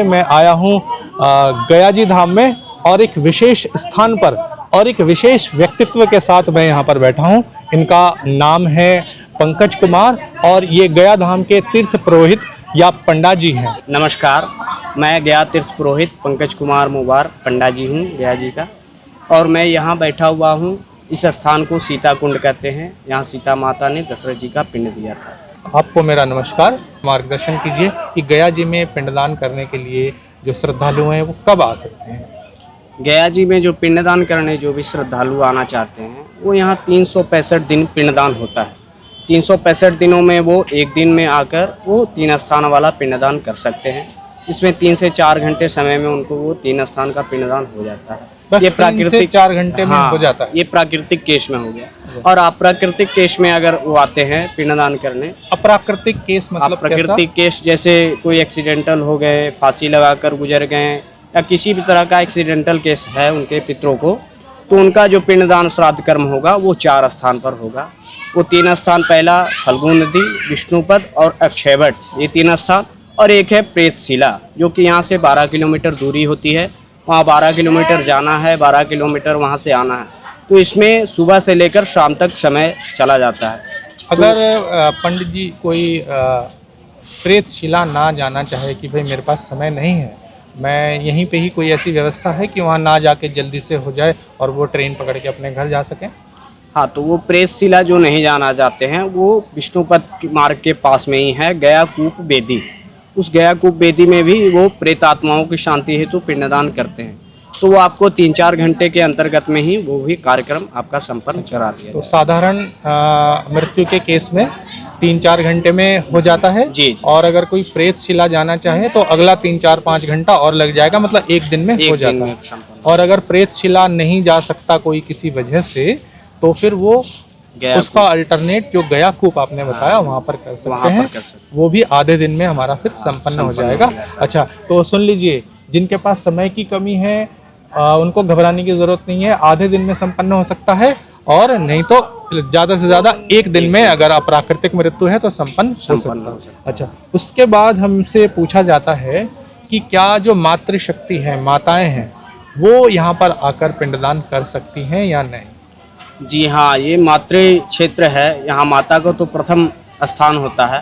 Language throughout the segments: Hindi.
मैं आया हूँ गया जी धाम में और एक विशेष स्थान पर और एक विशेष व्यक्तित्व के साथ मैं यहाँ पर बैठा हूँ। इनका नाम है पंकज कुमार और ये गया धाम के तीर्थ पुरोहित या पंडा जी हैं। नमस्कार, मैं गया तीर्थ पुरोहित पंकज कुमार मुबार पंडा जी हूँ गया जी का, और मैं यहाँ बैठा हुआ हूँ। इस स्थान को सीता कुंड कहते हैं। यहाँ सीता माता ने दशरथ जी का पिंड दिया था। आपको मेरा नमस्कार। मार्गदर्शन कीजिए कि गया जी में पिंडदान करने के लिए जो श्रद्धालु हैं वो कब आ सकते हैं। गया जी में जो पिंडदान करने जो भी श्रद्धालु आना चाहते हैं वो यहाँ 365 दिन पिंडदान होता है। 365 दिनों में वो एक दिन में आकर वो 3 स्थान वाला पिंडदान कर सकते हैं। इसमें 3 से 4 घंटे समय में उनको वो 3 स्थान का पिंडदान हो जाता है। बस ये 3 से 4 घंटे में हो जाता है। ये प्राकृतिक केस में हो गया। और अप्राकृतिक केस में अगर वो आते हैं पिंडदान करने, अप्राकृतिक केस मतलब प्राकृतिक केस जैसे कोई एक्सीडेंटल हो गए, फांसी लगाकर गुजर गए, या किसी भी तरह का एक्सीडेंटल केस है उनके पितरों को, तो उनका जो पिंडदान श्राद्ध कर्म होगा वो 4 स्थान पर होगा। वो 3 स्थान, पहला फल्गु नदी, विष्णुपद और अक्षयवट, ये 3 स्थान, और एक है प्रेतशिला जो कि यहाँ से 12 किलोमीटर दूरी होती है। वहाँ 12 किलोमीटर जाना है, 12 किलोमीटर वहाँ से आना है। तो इसमें सुबह से लेकर शाम तक समय चला जाता है। अगर पंडित जी कोई प्रेतशिला ना जाना चाहे कि भाई मेरे पास समय नहीं है, मैं यहीं पे ही, कोई ऐसी व्यवस्था है कि वहाँ ना जाके जल्दी से हो जाए और वो ट्रेन पकड़ के अपने घर जा सकें? हाँ, तो वो प्रेतशिला जो नहीं जाना चाहते हैं वो विष्णुपद मार्ग के पास में ही है गया कूप बेदी। उस गया कूप बेदी में भी वो प्रेत आत्माओं की शांति हेतु पिंडदान करते हैं। तो वो आपको 3-4 घंटे के अंतर्गत में ही वो भी कार्यक्रम आपका संपन्न करा दिया। तो साधारण मृत्यु के केस में 3-4 घंटे में हो जाता है जी। और अगर कोई प्रेतशिला जाना चाहे तो अगला 3-4-5 घंटा और लग जाएगा, मतलब एक दिन में हो जाता है। और अगर प्रेतशिला नहीं जा सकता कोई किसी वजह से, तो फिर वो उसका अल्टरनेट जो गया कूप आपने बताया वहाँ पर कर सकते हैं। वो भी आधे दिन में हमारा फिर संपन्न हो जाएगा। अच्छा, तो सुन लीजिए, जिनके पास समय की कमी है उनको घबराने की जरूरत नहीं है। आधे दिन में संपन्न हो सकता है, और नहीं तो ज़्यादा से ज़्यादा एक दिन में अगर अप्राकृतिक मृत्यु है तो संपन्न हो सकता है। अच्छा, उसके बाद हमसे पूछा जाता है कि क्या जो मातृशक्ति है, माताएं हैं, वो यहाँ पर आकर पिंडदान कर सकती हैं या नहीं? जी हाँ, ये मातृ क्षेत्र है। यहाँ माता को तो प्रथम स्थान होता है।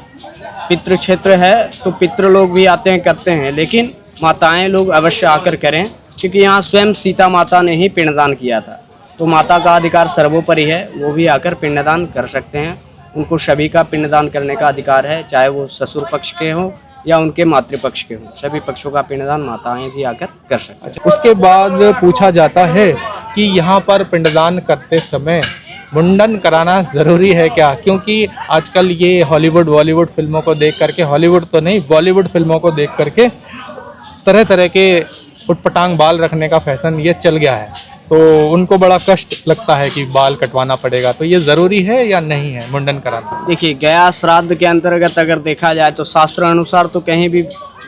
पितृ क्षेत्र है तो पितृ लोग भी आते हैं, करते हैं, लेकिन माताएं लोग अवश्य आकर करें, क्योंकि यहाँ स्वयं सीता माता ने ही पिंडदान किया था। तो माता का अधिकार सर्वोपरि है, वो भी आकर पिंडदान कर सकते हैं। उनको सभी का पिंडदान करने का अधिकार है, चाहे वो ससुर पक्ष के हों या उनके मातृपक्ष के हों। सभी पक्षों का पिंडदान माताएं भी आकर कर सकते हैं। उसके बाद पूछा जाता है कि यहाँ पर पिंडदान करते समय मुंडन कराना ज़रूरी है क्या? क्योंकि आजकल ये हॉलीवुड बॉलीवुड फिल्मों को देख करके, हॉलीवुड तो नहीं, बॉलीवुड फिल्मों को देख करके तरह तरह के उटपटांग बाल रखने का फैशन ये चल गया है। तो उनको बड़ा कष्ट लगता है कि बाल कटवाना पड़ेगा। तो ये ज़रूरी है या नहीं है मुंडन कराना? देखिए, गया श्राद्ध के अंतर्गत अगर देखा जाए तो शास्त्र अनुसार तो कहीं भी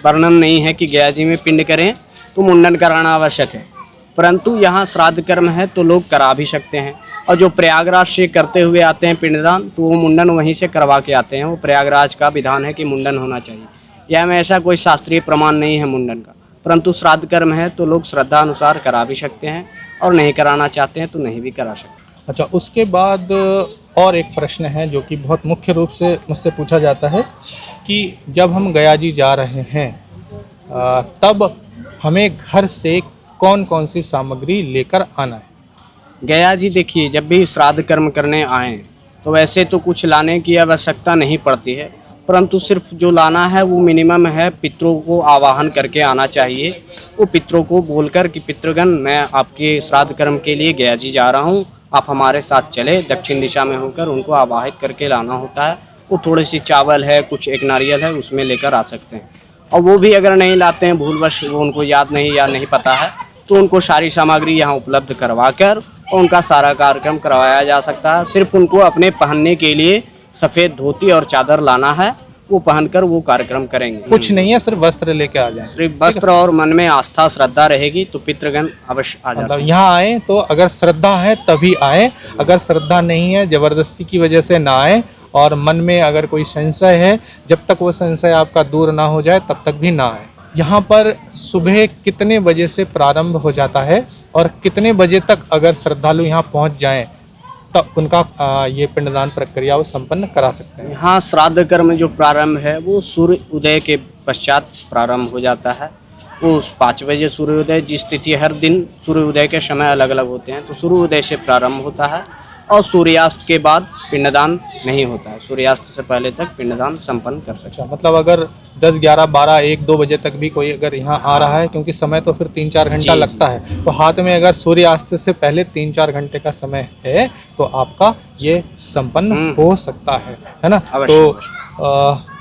वर्णन नहीं है कि गया जी में पिंड करें तो मुंडन कराना आवश्यक है। परंतु यहाँ श्राद्ध कर्म है तो लोग करा भी सकते हैं। और जो प्रयागराज से करते हुए आते हैं पिंडदान, तो वो मुंडन वहीं से करवा के आते हैं। वो प्रयागराज का विधान है कि मुंडन होना चाहिए। यह में ऐसा कोई शास्त्रीय प्रमाण नहीं है मुंडन का, परंतु श्राद्ध कर्म है तो लोग श्रद्धा अनुसार करा भी सकते हैं, और नहीं कराना चाहते हैं तो नहीं भी करा सकते। अच्छा, उसके बाद और एक प्रश्न है जो कि बहुत मुख्य रूप से मुझसे पूछा जाता है कि जब हम गया जी जा रहे हैं तब हमें घर से कौन कौन सी सामग्री लेकर आना है? गया जी देखिए, जब भी श्राद्ध कर्म करने आएँ तो वैसे तो कुछ लाने की आवश्यकता नहीं पड़ती है, परंतु सिर्फ जो लाना है वो मिनिमम है। पितरों को आवाहन करके आना चाहिए। वो पितरों को बोलकर कि पितृगण, मैं आपके श्राद्ध कर्म के लिए गया जी जा रहा हूँ, आप हमारे साथ चले। दक्षिण दिशा में होकर उनको आवाहित करके लाना होता है। वो थोड़ी सी चावल है, कुछ एक नारियल है, उसमें लेकर आ सकते हैं। और वो भी अगर नहीं लाते हैं, भूलवश वो उनको याद नहीं या नहीं पता है, तो उनको सारी सामग्री यहाँ उपलब्ध करवा कर और उनका सारा कार्यक्रम करवाया जा सकता है। सिर्फ उनको अपने पहनने के लिए सफ़ेद धोती और चादर लाना है, वो पहनकर वो कार्यक्रम करेंगे। कुछ नहीं है, सिर्फ वस्त्र लेके आ जाएं। सिर्फ वस्त्र और मन में आस्था श्रद्धा रहेगी तो पितृगण अवश्य आ जाते हैं। यहाँ आए तो अगर श्रद्धा है तभी आए, अगर श्रद्धा नहीं है, जबरदस्ती की वजह से ना आए। और मन में अगर कोई संशय है, जब तक वो संशय आपका दूर ना हो जाए तब तक भी ना आए। यहाँ पर सुबह कितने बजे से प्रारंभ हो जाता है और कितने बजे तक अगर श्रद्धालु यहाँ पहुँच जाएं तब उनका ये पिंडदान प्रक्रिया वो संपन्न करा सकते हैं? यहाँ श्राद्ध कर्म जो प्रारंभ है वो सूर्य उदय के पश्चात प्रारंभ हो जाता है। वो 5 बजे सूर्योदय, जिस तिथि हर दिन सूर्योदय के समय अलग अलग होते हैं, तो सूर्योदय से प्रारंभ होता है और सूर्यास्त के बाद पिंडदान नहीं होता है। सूर्यास्त से पहले तक पिंडदान संपन्न कर सकते हैं। मतलब अगर 10, 11, 12, 1, 2 बजे तक भी कोई अगर यहाँ आ रहा है, क्योंकि समय तो फिर 3-4 घंटा लगता है, तो हाथ में अगर सूर्यास्त से पहले 3-4 घंटे का समय है तो आपका ये संपन्न हो सकता है ना? तो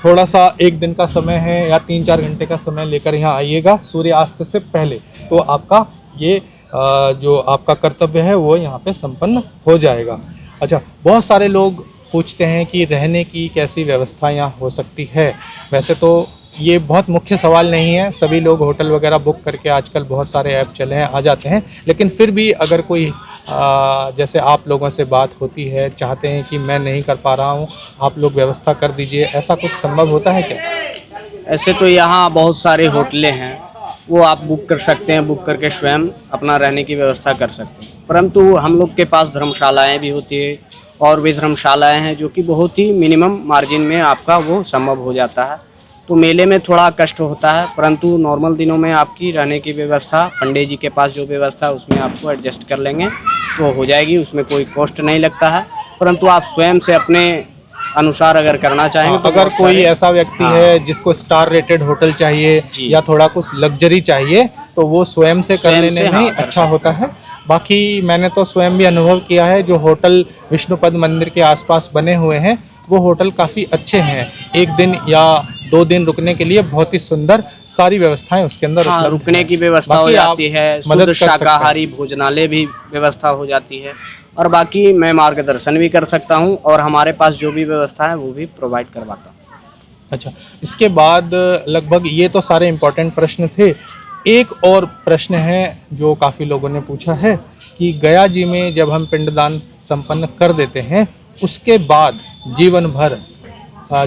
थोड़ा सा 1 दिन का समय है या 3-4 घंटे का समय लेकर यहाँ आइएगा सूर्यास्त से पहले, तो आपका ये जो आपका कर्तव्य है वो यहाँ पे संपन्न हो जाएगा। अच्छा, बहुत सारे लोग पूछते हैं कि रहने की कैसी व्यवस्था यहाँ हो सकती है। वैसे तो ये बहुत मुख्य सवाल नहीं है, सभी लोग होटल वगैरह बुक करके आजकल बहुत सारे ऐप चले हैं, आ जाते हैं, लेकिन फिर भी अगर कोई जैसे आप लोगों से बात होती है, चाहते हैं कि मैं नहीं कर पा रहा हूँ, आप लोग व्यवस्था कर दीजिए, ऐसा कुछ संभव होता है क्या? ऐसे तो यहाँ बहुत सारे होटलें हैं, वो आप बुक कर सकते हैं, बुक करके स्वयं अपना रहने की व्यवस्था कर सकते हैं। परंतु हम लोग के पास धर्मशालाएं भी होती है और भी धर्मशालाएं हैं जो कि बहुत ही मिनिमम मार्जिन में आपका वो संभव हो जाता है। तो मेले में थोड़ा कष्ट होता है, परंतु नॉर्मल दिनों में आपकी रहने की व्यवस्था पंडित जी के पास जो व्यवस्था है उसमें आपको एडजस्ट कर लेंगे तो हो जाएगी, उसमें कोई कॉस्ट नहीं लगता है। परंतु आप स्वयं से अपने अनुसार अगर करना चाहेंगे तो अगर कोई ऐसा व्यक्ति है जिसको स्टार रेटेड होटल चाहिए या थोड़ा कुछ लग्जरी चाहिए तो वो स्वयं से कर लेने में ही अच्छा होता है। बाकी मैंने तो स्वयं भी अनुभव किया है, जो होटल विष्णुपद मंदिर के आसपास बने हुए हैं वो होटल काफ़ी अच्छे हैं। 1 दिन या 2 दिन रुकने के लिए बहुत ही सुंदर सारी व्यवस्थाएं उसके अंदर रुकने की व्यवस्था हो जाती है, शुद्ध शाकाहारी भोजनालय भी व्यवस्था हो जाती है, और बाकी मैं मार्गदर्शन भी कर सकता हूं और हमारे पास जो भी व्यवस्था है वो भी प्रोवाइड करवाता हूं। अच्छा, इसके बाद लगभग ये तो सारे इम्पोर्टेंट प्रश्न थे। एक और प्रश्न है जो काफ़ी लोगों ने पूछा है कि गया जी में जब हम पिंडदान संपन्न कर देते हैं उसके बाद जीवन भर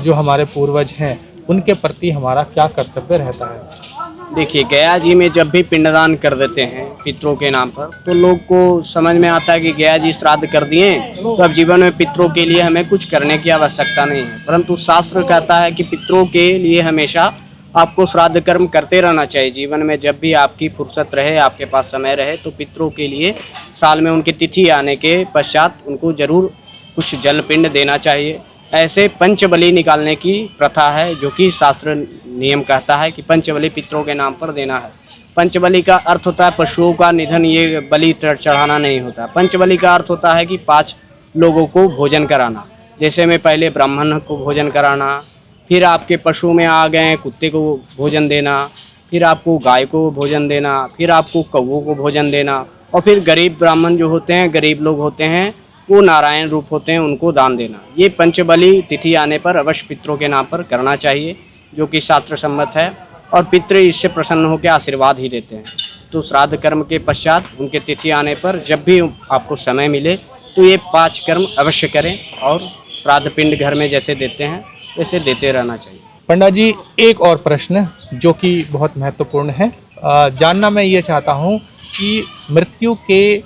जो हमारे पूर्वज हैं उनके प्रति हमारा क्या कर्तव्य रहता है? देखिए, गया जी में जब भी पिंडदान कर देते हैं पितरों के नाम पर तो लोग को समझ में आता है कि गया जी श्राद्ध कर दिए तो अब जीवन में पितरों के लिए हमें कुछ करने की आवश्यकता नहीं है। परंतु शास्त्र कहता है कि पितरों के लिए हमेशा आपको श्राद्ध कर्म करते रहना चाहिए। जीवन में जब भी आपकी फुर्सत रहे, आपके पास समय रहे, तो पितरों के लिए साल में उनकी तिथि आने के पश्चात उनको जरूर कुछ जल पिंड देना चाहिए। ऐसे पंचबलि निकालने की प्रथा है जो कि शास्त्र नियम कहता है कि पंचबलि पितरों के नाम पर देना है। पंचबलि का अर्थ होता है पशुओं का निधन, ये बलि चढ़ाना नहीं होता। पंचबलि का अर्थ होता है कि 5 लोगों को भोजन कराना। जैसे में पहले ब्राह्मण को भोजन कराना, फिर आपके पशु में आ गए कुत्ते को भोजन देना, फिर आपको गाय को भोजन देना, फिर आपको कौवों को भोजन देना, और फिर गरीब ब्राह्मण जो होते हैं, गरीब लोग होते हैं, वो नारायण रूप होते हैं, उनको दान देना। ये पंचबलि तिथि आने पर अवश्य पितरों के नाम पर करना चाहिए जो कि शास्त्र सम्मत है, और पितृ इससे प्रसन्न होकर आशीर्वाद ही देते हैं। तो श्राद्ध कर्म के पश्चात उनके तिथि आने पर जब भी आपको समय मिले तो ये 5 कर्म अवश्य करें और श्राद्ध पिंड घर में जैसे देते हैं वैसे देते रहना चाहिए। पंडित जी, एक और प्रश्न जो कि बहुत महत्वपूर्ण है, जानना मैं ये चाहता हूँ कि मृत्यु के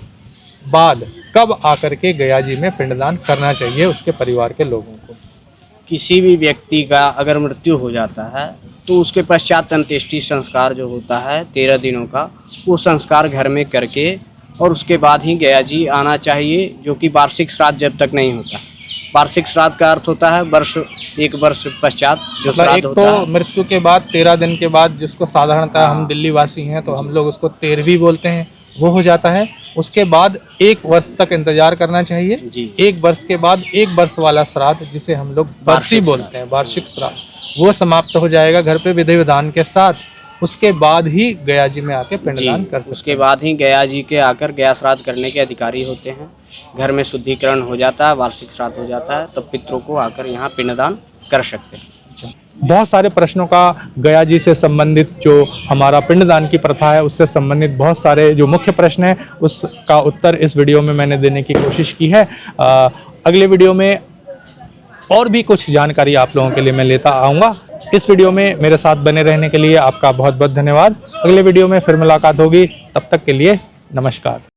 बाद कब आकर के गया जी में पिंडदान करना चाहिए उसके परिवार के लोगों को? किसी भी व्यक्ति का अगर मृत्यु हो जाता है तो उसके पश्चात अंत्येष्टि संस्कार जो होता है 13 दिनों का, वो संस्कार घर में करके और उसके बाद ही गया जी आना चाहिए, जो कि वार्षिक श्राद्ध जब तक नहीं होता। वार्षिक श्राद्ध का अर्थ होता है एक वर्ष पश्चात जो श्राद्ध होता है। तो मृत्यु के बाद 13 दिन के बाद, जिसको साधारणतः हम दिल्ली वासी हैं तो हम लोग उसको 13वीं बोलते हैं, वो हो जाता है। उसके बाद 1 वर्ष तक इंतजार करना चाहिए जी। 1 वर्ष के बाद 1 वर्ष वाला श्राद्ध, जिसे हम लोग बरसी बोलते हैं, वार्षिक श्राद्ध, वो समाप्त हो जाएगा घर पे विधि विधान के साथ। उसके बाद ही गया जी में आके पिंडदान कर सकते हैं। उसके बाद ही गया जी के आकर गया श्राद्ध करने के अधिकारी होते हैं। घर में शुद्धिकरण हो जाता है, वार्षिक श्राद्ध हो जाता है, तब पितरों को आकर यहाँ पिंडदान कर सकते हैं। बहुत सारे प्रश्नों का गया जी से संबंधित जो हमारा पिंडदान की प्रथा है उससे संबंधित बहुत सारे जो मुख्य प्रश्न हैं उसका उत्तर इस वीडियो में मैंने देने की कोशिश की है। अगले वीडियो में और भी कुछ जानकारी आप लोगों के लिए मैं लेता आऊँगा। इस वीडियो में मेरे साथ बने रहने के लिए आपका बहुत बहुत धन्यवाद। अगले वीडियो में फिर मुलाकात होगी, तब तक के लिए नमस्कार।